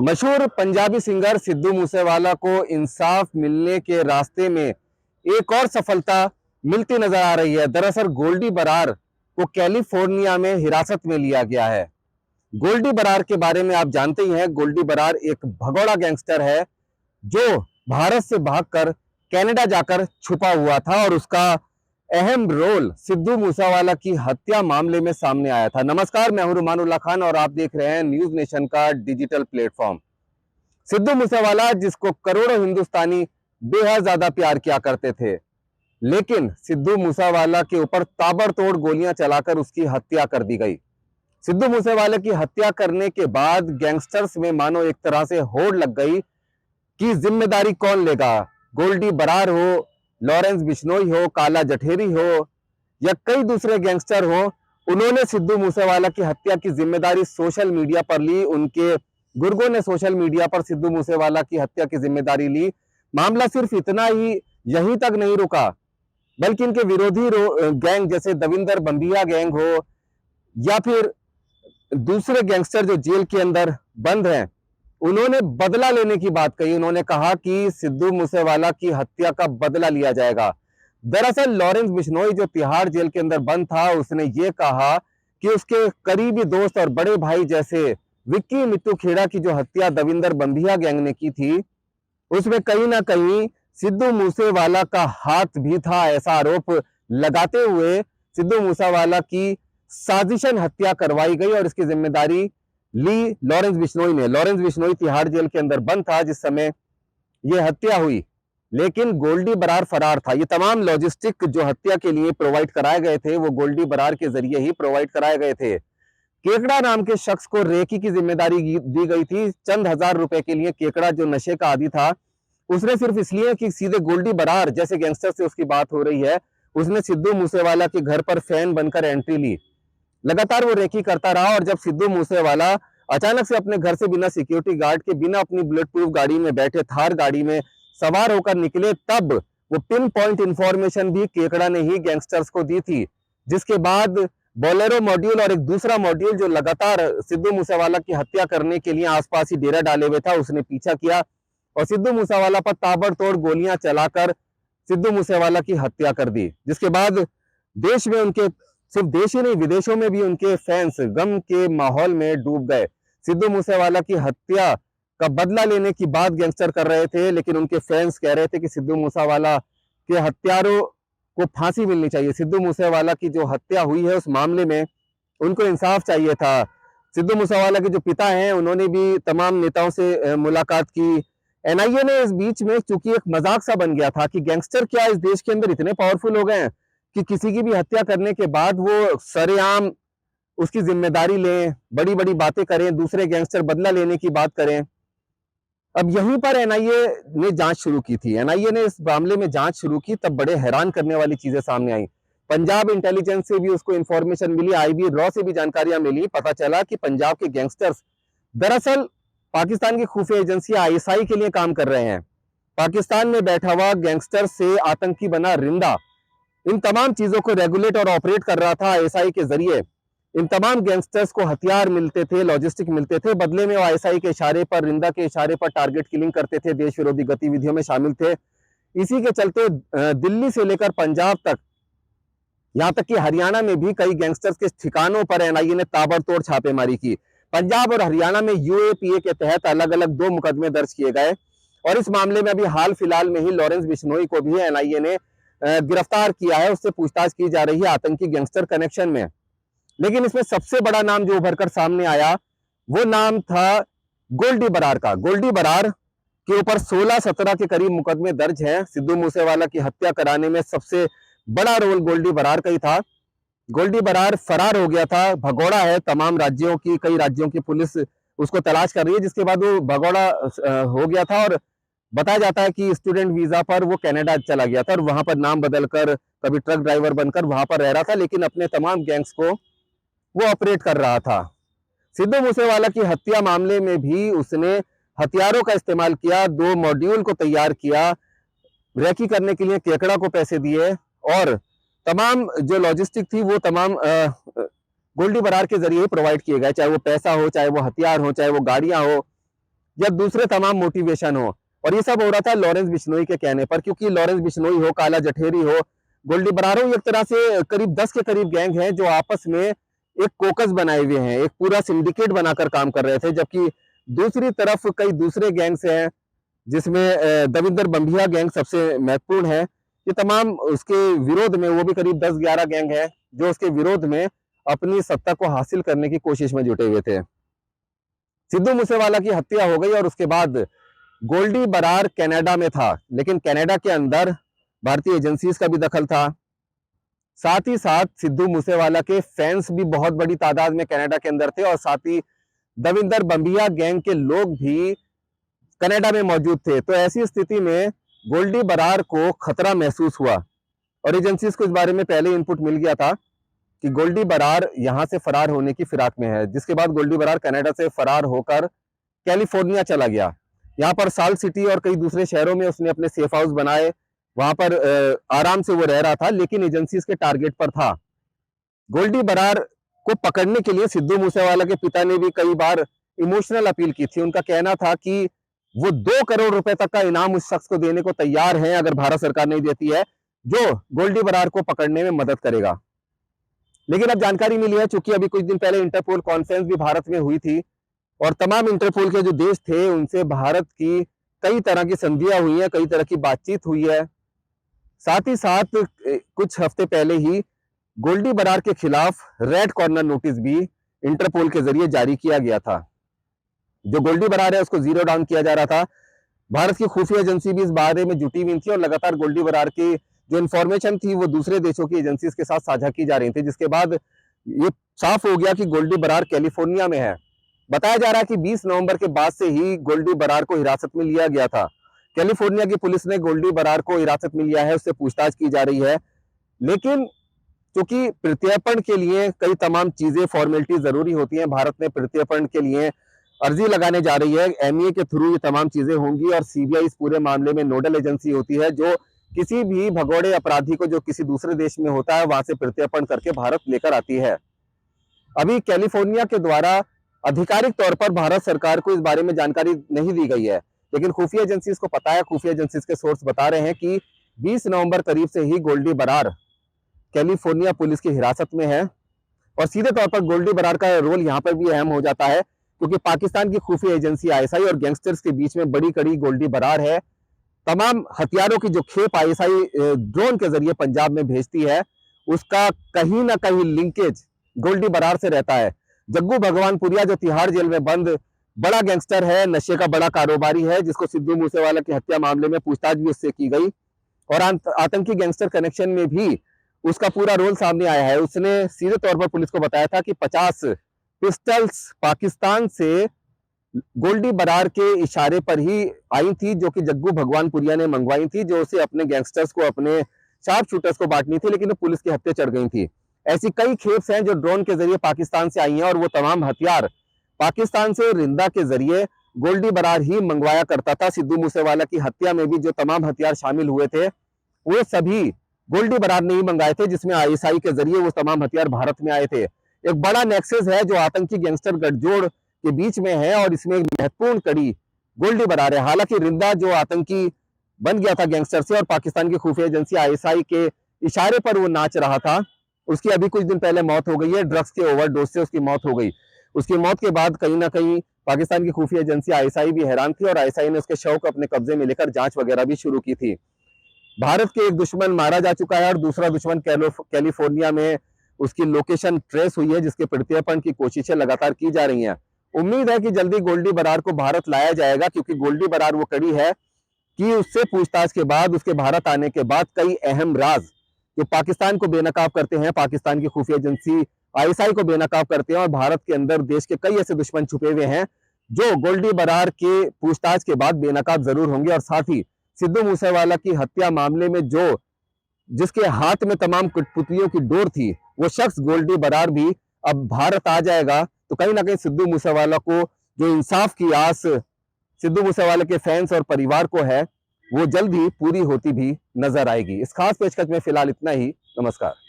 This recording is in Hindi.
मशहूर पंजाबी सिंगर सिद्धू मूसेवाला को इंसाफ मिलने के रास्ते में एक और सफलता मिलती नजर आ रही है। दरअसल गोल्डी बरार को कैलिफोर्निया में हिरासत में लिया गया है। गोल्डी बरार के बारे में आप जानते ही हैं। गोल्डी बरार एक भगोड़ा गैंगस्टर है जो भारत से भागकर कनाडा जाकर छुपा हुआ था और उसका अहम रोल सिद्धू मूसेवाला की हत्या मामले में सामने आया था। नमस्कार, मैं हूं रुमानुल्लाह खान और आप देख रहे हैं न्यूज नेशन का डिजिटल प्लेटफॉर्म। सिद्धू मूसेवाला जिसको करोड़ों हिंदुस्तानी बेहद ज्यादा प्यार किया करते थे, लेकिन सिद्धू मूसेवाला के ऊपर ताबड़तोड़ गोलियां चलाकर उसकी हत्या कर दी गई। सिद्धू मूसेवाले की हत्या करने के बाद गैंगस्टर्स में मानो एक तरह से होड़ लग गई कि जिम्मेदारी कौन लेगा। गोल्डी बरार हो, लॉरेंस बिश्नोई हो, काला जठेरी हो या कई दूसरे गैंगस्टर हो, उन्होंने सिद्धू मूसेवाला की हत्या की जिम्मेदारी सोशल मीडिया पर ली। उनके गुर्गों ने सोशल मीडिया पर सिद्धू मूसेवाला की हत्या की जिम्मेदारी ली। मामला सिर्फ इतना ही यहीं तक नहीं रुका, बल्कि इनके विरोधी गैंग जैसे दविंदर बंबिया गैंग हो या फिर दूसरे गैंगस्टर जो जेल के अंदर बंद हैं, उन्होंने बदला लेने की बात कही। उन्होंने कहा कि सिद्धू मूसेवाला की हत्या का बदला लिया जाएगा। दरअसल लॉरेंस बिश्नोई जो तिहाड़ जेल के अंदर बंद था, उसने ये कहा कि उसके करीबी दोस्त और बड़े भाई जैसे विक्की मित्तू खेड़ा की जो हत्या दविंदर बंबिया गैंग ने की थी, उसमें कहीं ना कहीं सिद्धू मूसेवाला का हाथ भी था। ऐसा आरोप लगाते हुए सिद्धू मूसेवाला की साजिशन हत्या करवाई गई और इसकी जिम्मेदारी ली लॉरेंस बिश्नोई ने। लॉरेंस बिश्नोई तिहाड़ जेल के अंदर बंद था जिस समय यह हत्या हुई, लेकिन गोल्डी बरार फरार था। ये तमाम लॉजिस्टिक जो हत्या के लिए प्रोवाइड कराए गए थे वो गोल्डी बरार के जरिए ही प्रोवाइड कराए गए थे। केकड़ा नाम के शख्स को रेकी की जिम्मेदारी दी गई थी चंद हजार रुपए के लिए। केकड़ा जो नशे का आदी था, उसने सिर्फ इसलिए कि सीधे गोल्डी बरार जैसे गैंगस्टर से उसकी बात हो रही है, उसने सिद्धू मूसेवाला के घर पर फैन बनकर एंट्री ली। लगातार वो रेकी करता रहा और जब सिद्धू मूसेवाला अचानक से अपने घर से बिना सिक्योरिटी गार्ड के, बिना अपनी बुलेट प्रूफ गाड़ी में बैठे थार गाड़ी में सवार होकर निकले, तब वो पिन पॉइंट इंफॉर्मेशन भी केकड़ा ने ही गैंगस्टर्स को दी थी। जिसके बाद बोलेरो मॉड्यूल और एक दूसरा मॉड्यूल जो लगातार सिद्धू मूसेवाला की हत्या करने के लिए आसपास ही डेरा डाले हुए था, उसने पीछा किया और सिद्धू मूसेवाला पर ताबड़तोड़ गोलियां चलाकर सिद्धू मूसेवाला की हत्या कर दी। जिसके बाद देश में उनके, सिर्फ देश ही नहीं विदेशों में भी उनके फैंस गम के माहौल में डूब गए। सिद्धू मूसेवाला की हत्या का बदला लेने की बात गैंगस्टर कर रहे थे, लेकिन उनके फैंस कह रहे थे कि सिद्धू मूसेवाला के हत्यारों को फांसी मिलनी चाहिए। सिद्धू मूसेवाला की जो हत्या हुई है उस मामले में उनको इंसाफ चाहिए था। सिद्धू मूसेवाला के जो पिता हैं, उन्होंने भी तमाम नेताओं से मुलाकात की। एनआईए ने इस बीच में, चूंकि एक मजाक सा बन गया था कि गैंगस्टर क्या इस देश के अंदर इतने पावरफुल हो गए हैं कि किसी की भी हत्या करने के बाद वो सरेआम उसकी जिम्मेदारी लें, बड़ी बड़ी बातें करें, दूसरे गैंगस्टर बदला लेने की बात करें। अब यहीं पर एनआईए ने जांच शुरू की थी। एनआईए ने इस मामले में जांच शुरू की, तब बड़े हैरान करने वाली चीजें सामने आई। पंजाब इंटेलिजेंस से भी उसको इंफॉर्मेशन मिली, आईबी रॉ से भी जानकारियां मिली। पता चला कि पंजाब के गैंगस्टर्स दरअसल पाकिस्तान की खुफिया एजेंसी आईएसआई के लिए काम कर रहे हैं। पाकिस्तान में बैठा हुआ गैंगस्टर से आतंकी बना रिंदा इन तमाम चीजों को रेगुलेट और ऑपरेट कर रहा था आईएसआई के जरिए। इन तमाम गैंगस्टर्स को हथियार मिलते थे, लॉजिस्टिक मिलते थे, बदले में वो आईएसआई के इशारे पर, रिंदा के इशारे पर टारगेट किलिंग करते थे, देश विरोधी गतिविधियों में शामिल थे। इसी के चलते दिल्ली से लेकर पंजाब तक, यहां तक कि हरियाणा में भी कई गैंगस्टर्स के ठिकानों पर एनआईए ने ताबड़तोड़ छापेमारी की। पंजाब और हरियाणा में यूएपीए के तहत अलग अलग 2 मुकदमे दर्ज किए गए और इस मामले में अभी हाल फिलहाल में ही लॉरेंस बिश्नोई को भी एनआईए ने गिरफ्तार किया है। उससे पूछताछ की जा रही है आतंकी गैंगस्टर कनेक्शन में। लेकिन इसमें सबसे बड़ा नाम जो उभरकर सामने आया वो नाम था गोल्डी बरार का। गोल्डी बरार के ऊपर 16-17 के करीब मुकदमे दर्ज हैं। सिद्धू मूसेवाला की हत्या कराने में सबसे बड़ा रोल गोल्डी बरार का ही था। गोल्डी बरार फरार हो गया था, भगोड़ा है, तमाम राज्यों की, कई राज्यों की पुलिस उसको तलाश कर रही है। जिसके बाद वो भगोड़ा हो गया था और बताया जाता है कि स्टूडेंट वीजा पर वो कनाडा चला गया था और वहां पर नाम बदलकर, कभी ट्रक ड्राइवर बनकर वहां पर रह रहा था, लेकिन अपने तमाम गैंग्स को वो ऑपरेट कर रहा था। सिद्धू मूसेवाला की हत्या मामले में भी उसने हथियारों का इस्तेमाल किया, 2 मॉड्यूल को तैयार किया, रेकी करने के लिए केकड़ा को पैसे दिए और तमाम जो लॉजिस्टिक थी वो तमाम गोल्डी बरार के जरिए प्रोवाइड किए गए, चाहे वो पैसा हो, चाहे वो हथियार हो, चाहे वो गाड़ियां हो या दूसरे तमाम मोटिवेशन हो। और ये सब हो रहा था लॉरेंस बिश्नोई के कहने पर, क्योंकि लॉरेंस बिश्नोई हो, काला जठेरी हो, गोल्डी बरार हो, एक तरह से करीब 10 के करीब गैंग हैं जो आपस में एक कोकस बनाए हुए हैं, एक पूरा सिंडिकेट बनाकर काम कर रहे थे। जबकि दूसरी तरफ कई दूसरे गैंग्स हैं, जिसमें दविंदर बंबिया गैंग सबसे महत्वपूर्ण है। ये तमाम उसके विरोध में, वो भी करीब 10-11 गैंग है जो उसके विरोध में अपनी सत्ता को हासिल करने की कोशिश में जुटे हुए थे। सिद्धू मूसेवाला की हत्या हो गई और उसके बाद गोल्डी बरार कनाडा में था, लेकिन कनाडा के अंदर भारतीय एजेंसीज का भी दखल था। साथ ही साथ सिद्धू मूसेवाला के फैंस भी बहुत बड़ी तादाद में कनाडा के अंदर थे, और साथ ही दविंदर बंबिया गैंग के लोग भी कनाडा में मौजूद थे। तो ऐसी स्थिति में गोल्डी बरार को खतरा महसूस हुआ, और एजेंसीज को इस बारे में पहले इनपुट मिल गया था कि गोल्डी बरार यहां से फरार होने की फिराक में है। जिसके बाद गोल्डी बरार कनाडा से फरार होकर कैलिफोर्निया चला गया। यहाँ पर साल्ट सिटी और कई दूसरे शहरों में उसने अपने सेफ हाउस बनाए, वहां पर आराम से वो रह रहा था, लेकिन एजेंसीज के टारगेट पर था। गोल्डी बरार को पकड़ने के लिए सिद्धू मूसेवाला के पिता ने भी कई बार इमोशनल अपील की थी। उनका कहना था कि वो 2 करोड़ रुपए तक का इनाम उस शख्स को देने को तैयार हैं अगर भारत सरकार नहीं देती है, जो गोल्डी बरार को पकड़ने में मदद करेगा। लेकिन अब जानकारी मिली है, चूंकि अभी कुछ दिन पहले इंटरपोल कॉन्फ्रेंस भी भारत में हुई थी, और तमाम इंटरपोल के जो देश थे उनसे भारत की कई तरह की संधियां हुई हैं, कई तरह की बातचीत हुई है। साथ ही साथ कुछ हफ्ते पहले ही गोल्डी बरार के खिलाफ रेड कॉर्नर नोटिस भी इंटरपोल के जरिए जारी किया गया था। जो गोल्डी बरार है उसको जीरो डाउन किया जा रहा था। भारत की खुफिया एजेंसी भी इस बारे में जुटी हुई थी, और लगातार गोल्डी बरार की जो इन्फॉर्मेशन थी वो दूसरे देशों की एजेंसीज के साथ साझा की जा रही थी। जिसके बाद ये साफ हो गया कि गोल्डी बरार कैलिफोर्निया में है। बताया जा रहा है कि 20 नवंबर के बाद से ही गोल्डी बरार को हिरासत में लिया गया था। कैलिफोर्निया की पुलिस ने गोल्डी बरार को हिरासत में लिया है, उससे पूछताछ की जा रही है। लेकिन क्योंकि प्रत्यर्पण के लिए कई तमाम चीजें, फॉर्मेलिटी जरूरी होती हैं, भारत में प्रत्यर्पण के लिए अर्जी लगाने जा रही है। एमईए के थ्रू ये तमाम चीजें होंगी, और सीबीआई इस पूरे मामले में नोडल एजेंसी होती है जो किसी भी भगोड़े अपराधी को जो किसी दूसरे देश में होता है वहां से प्रत्यर्पण करके भारत लेकर आती है। अभी कैलिफोर्निया के द्वारा आधिकारिक तौर पर भारत सरकार को इस बारे में जानकारी नहीं दी गई है, लेकिन खुफिया एजेंसीज को पता है। खुफिया एजेंसीज के सोर्स बता रहे हैं कि 20 नवंबर करीब से ही गोल्डी बरार कैलिफोर्निया पुलिस की हिरासत में है। और सीधे तौर पर गोल्डी बरार का रोल यहाँ पर भी अहम हो जाता है, क्योंकि पाकिस्तान की खुफिया एजेंसी आईएसआई और गैंगस्टर्स के बीच में बड़ी कड़ी गोल्डी बरार है। तमाम हथियारों की जो खेप आईएसआई ड्रोन के जरिए पंजाब में भेजती है, उसका कहीं ना कहीं लिंकेज गोल्डी बरार से रहता है। जग्गू भगवानपुरिया जो तिहाड़ जेल में बंद बड़ा गैंगस्टर है, नशे का बड़ा कारोबारी है, जिसको सिद्धू मूसेवाला की हत्या मामले में पूछताछ भी उससे की गई, और आतंकी गैंगस्टर कनेक्शन में भी उसका पूरा रोल सामने आया है। उसने सीधे तौर पर पुलिस को बताया था कि 50 पिस्टल्स पाकिस्तान से गोल्डी बरार के इशारे पर ही आई थी, जो कि जग्गू भगवानपुरिया ने मंगवाई थी, जो उसे अपने गैंगस्टर्स को, अपने शार्प शूटर्स को बांटनी थी, लेकिन वो पुलिस के हत्थे चढ़ गई थी। ऐसी कई खेप्स हैं जो ड्रोन के जरिए पाकिस्तान से आई हैं, और वो तमाम हथियार पाकिस्तान से रिंदा के जरिए गोल्डी बरार ही मंगवाया करता था। सिद्धू मूसेवाला की हत्या में भी जो तमाम हथियार शामिल हुए थे वो सभी गोल्डी बरार ने ही मंगाए थे, जिसमें आईएसआई के जरिए वो तमाम हथियार भारत में आए थे। एक बड़ा नेक्सस है जो आतंकी गैंगस्टर गठजोड़ के बीच में है, और इसमें एक महत्वपूर्ण कड़ी गोल्डी बरार है। हालांकि रिंदा जो आतंकी बन गया था गैंगस्टर से, और पाकिस्तान की खुफिया एजेंसी आईएसआई के इशारे पर वो नाच रहा था, उसकी अभी कुछ दिन पहले मौत हो गई है। ड्रग्स के ओवरडोज से उसकी मौत हो गई। उसकी मौत के बाद कहीं ना कहीं पाकिस्तान की खुफिया एजेंसी आईएसआई भी हैरान थी, और आईएसआई ने उसके शव को अपने कब्जे में लेकर जांच वगैरह भी शुरू की थी। भारत के एक दुश्मन मारा जा चुका है, और दूसरा दुश्मन कैलिफोर्निया में उसकी लोकेशन ट्रेस हुई है, जिसके प्रत्यर्पण की कोशिशें लगातार की जा रही हैं। उम्मीद है कि जल्दी गोल्डी बरार को भारत लाया जाएगा, क्योंकि गोल्डी बरार वो कड़ी है कि उससे पूछताछ के बाद, उसके भारत आने के बाद कई अहम राज जो पाकिस्तान को बेनकाब करते हैं, पाकिस्तान की खुफिया एजेंसी आईएसआई को बेनकाब करते हैं, और भारत के अंदर देश के कई ऐसे दुश्मन छुपे हुए हैं जो गोल्डी बरार के पूछताछ के बाद बेनकाब जरूर होंगे। और साथ ही सिद्धू मूसेवाला की हत्या मामले में जिसके हाथ में तमाम कठपुतलियों की डोर थी, वो शख्स गोल्डी बरार भी अब भारत आ जाएगा। तो कहीं ना कहीं सिद्धू मूसेवाला को जो इंसाफ की आस सिद्धू मूसेवाला के फैंस और परिवार को है, वो जल्द ही पूरी होती भी नजर आएगी। इस खास पेशकश में फिलहाल इतना ही। नमस्कार।